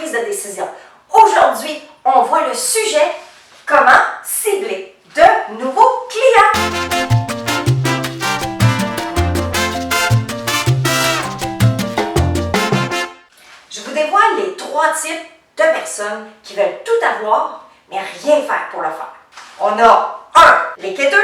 prise de décision. Aujourd'hui, on voit le sujet « Comment cibler de nouveaux clients ». Je vous dévoile les 3 types de personnes qui veulent tout avoir, mais rien faire pour le faire. On a 1. Les quêteux,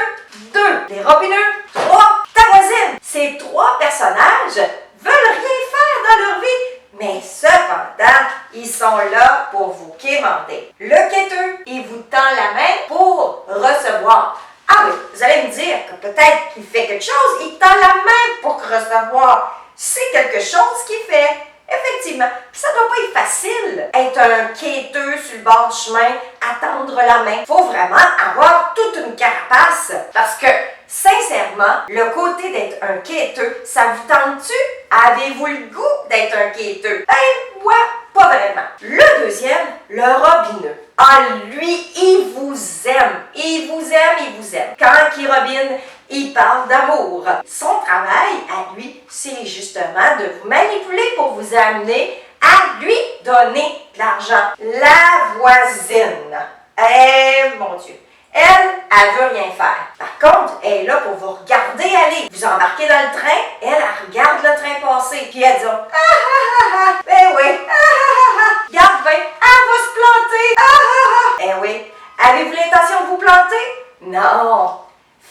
2. Les robineux, 3. Ta voisine. Ces 3 personnages veulent rien faire dans leur vie, mais cependant, ils sont là pour vous quémander. Le quêteux, il vous tend la main pour recevoir. Ah oui, vous allez me dire que peut-être qu'il fait quelque chose, il tend la main pour recevoir. C'est quelque chose qu'il fait. Effectivement, ça ne doit pas être facile être un quêteux sur le bord du chemin, attendre la main. Il faut vraiment avoir toute une carapace parce que, sincèrement, le côté d'être un quêteux, ça vous tente-tu? Avez-vous le goût d'être un quêteux? Ben, moi, pas vraiment. Le deuxième, le robineux. Ah, lui, il vous aime. Il vous aime, il vous aime. Quand il robine, il parle d'amour. Son travail, à lui, c'est justement de vous manipuler pour vous amener à lui donner de l'argent. La voisine. Eh, mon Dieu. Elle veut rien faire. Par contre, elle est là pour vous regarder aller. Vous embarquez dans le train, elle regarde le train passer. Puis elle dit « Ah, ah, ah, ah, ben oui, ah, ah, ah, regarde bien, elle va se planter, ah, ah, ah. » Eh oui, avez-vous l'intention de vous planter? Non.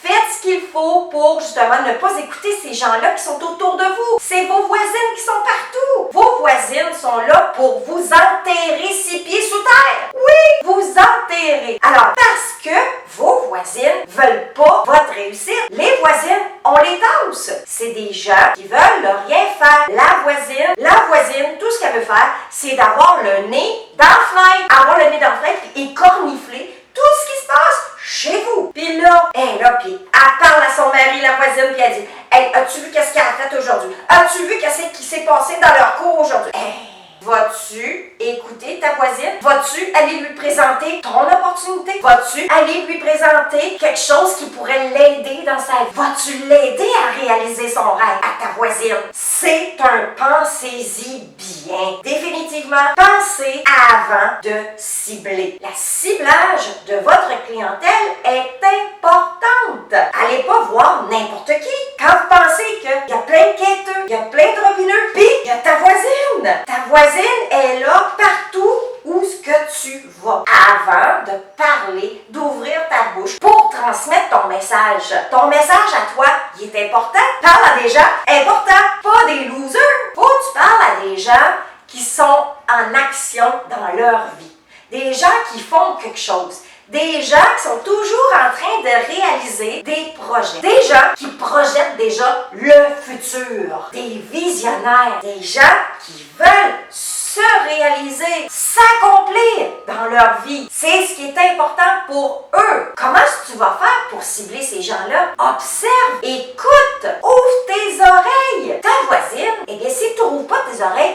Faites ce qu'il faut pour justement ne pas écouter ces gens-là qui sont autour de vous. C'est vos voisines qui sont partout. Vos voisines sont là pour vous enterrer 6 pieds sous terre. Oui, vous enterrer. Alors, parce que vos voisines veulent pas votre réussite, les voisines, on les tasse. C'est des gens qui veulent rien faire. La voisine, tout ce qu'elle veut faire, c'est d'avoir le nez dans la fenêtre. Avoir le nez dans la fenêtre et cornifler tout ce qui se passe chez vous. Puis là, elle parle à son mari, la voisine, puis elle dit « Hey, as-tu vu qu'est-ce qu'elle a fait aujourd'hui? As-tu vu qu'est-ce qui s'est passé dans leur cour aujourd'hui? Hey, vas-tu écouter ta voisine? Vas-tu aller lui présenter ton opportunité? Vas-tu aller lui présenter quelque chose qui pourrait l'aider dans sa vie? Vas-tu l'aider à réaliser son rêve à ta voisine? C'est un pensez-y bien. Définitivement, pensez avant de cibler. La ciblage de votre clientèle est importante. Allez pas voir n'importe qui. Quand vous pensez qu'il y a plein de quêteux, il y a plein de robineux, puis il y a ta voisine. Ta voisine est là partout où ce que tu vas. Avant de parler, d'ouvrir ta bouche pour transmettre ton message. Ton message à toi, il est important. Parle à des gens importants, pas des losers. Faut que tu parles à des gens qui sont en action dans leur vie. Des gens qui font quelque chose. Des gens qui sont toujours en train de réaliser des projets. Des gens qui projettent déjà le futur. Des visionnaires. Des gens qui veulent se réaliser, s'accomplir dans leur vie. C'est ce qui est important pour eux. Comment est-ce que tu vas faire pour cibler ces gens-là? Observe, écoute, ouvre tes oreilles. Ta voisine, eh bien, si tu n'ouvres pas tes oreilles,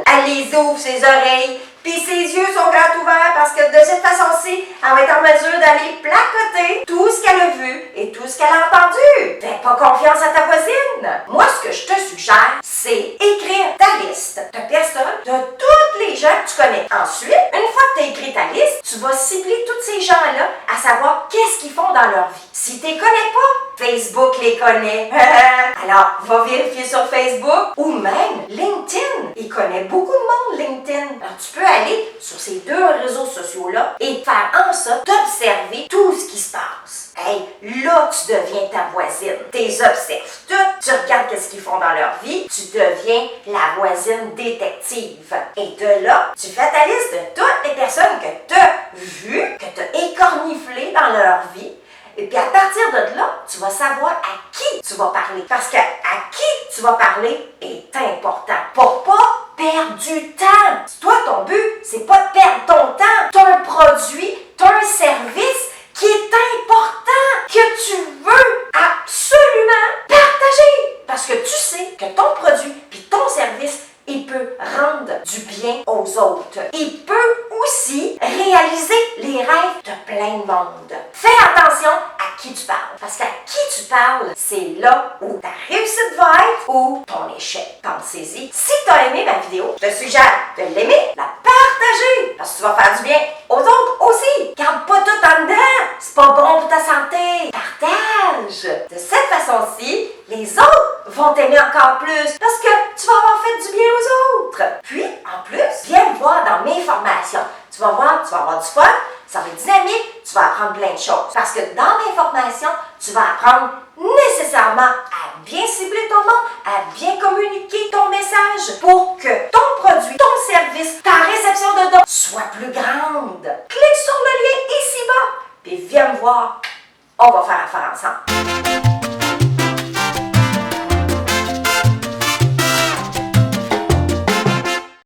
elle les ouvre ses oreilles. Puis ses yeux sont grands ouverts parce que de cette façon-ci, elle va être en mesure d'aller placoter tout ce qu'elle a vu et tout ce qu'elle a entendu. Fais pas confiance à ta voisine. Moi, ce que je te suggère, c'est écrire ta liste de personnes, de tous les gens que tu connais. Ensuite, une fois que tu as écrit ta liste, tu vas cibler tous ces gens-là à savoir qu'est-ce qu'ils font dans leur vie. Si tu les connais pas, Facebook les connaît. Alors, va vérifier sur Facebook ou même LinkedIn. Il connaît beaucoup de monde, LinkedIn. Alors, tu peux aller sur ces 2 réseaux sociaux-là et faire en sorte d'observer tout ce qui se passe. Hey, là, tu deviens ta voisine. Tu les observes toutes, tu regardes qu'est-ce qu'ils font dans leur vie, tu deviens la voisine détective. Et de là, tu fais ta liste de toutes les personnes que tu as vues, que tu as écorniflées dans leur vie. Et puis à partir de là, tu vas savoir à qui tu vas parler. Parce que à qui tu vas parler est important. Pour pas perdre du temps. Toi, ton but, c'est pas de perdre ton temps. Tu as un produit, tu as un service qui est important, que tu veux absolument partager. Parce que tu sais que ton produit puis ton service, il peut rendre du bien aux autres. Il peut aussi réaliser les rêves de plein de monde. Fais attention à qui tu parles. Parce qu'à qui tu parles, c'est là où ta réussite va être ou ton échec. Pensez-y. Si tu as aimé ma vidéo, je te suggère de l'aimer, la partager faire du bien aux autres aussi. Garde pas tout en dedans. C'est pas bon pour ta santé. Partage. De cette façon-ci, les autres vont t'aimer encore plus parce que tu vas avoir fait du bien aux autres. Puis, en plus, viens me voir dans mes formations. Tu vas voir, tu vas avoir du fun, ça va être dynamique, tu vas apprendre plein de choses. Parce que dans mes formations, tu vas apprendre nécessairement à bien cibler ton monde, à bien communiquer ton message pour que ton produit, ton service, ta réception de dons soit plus grande. Clique sur le lien ici-bas, puis viens me voir. On va faire affaire ensemble.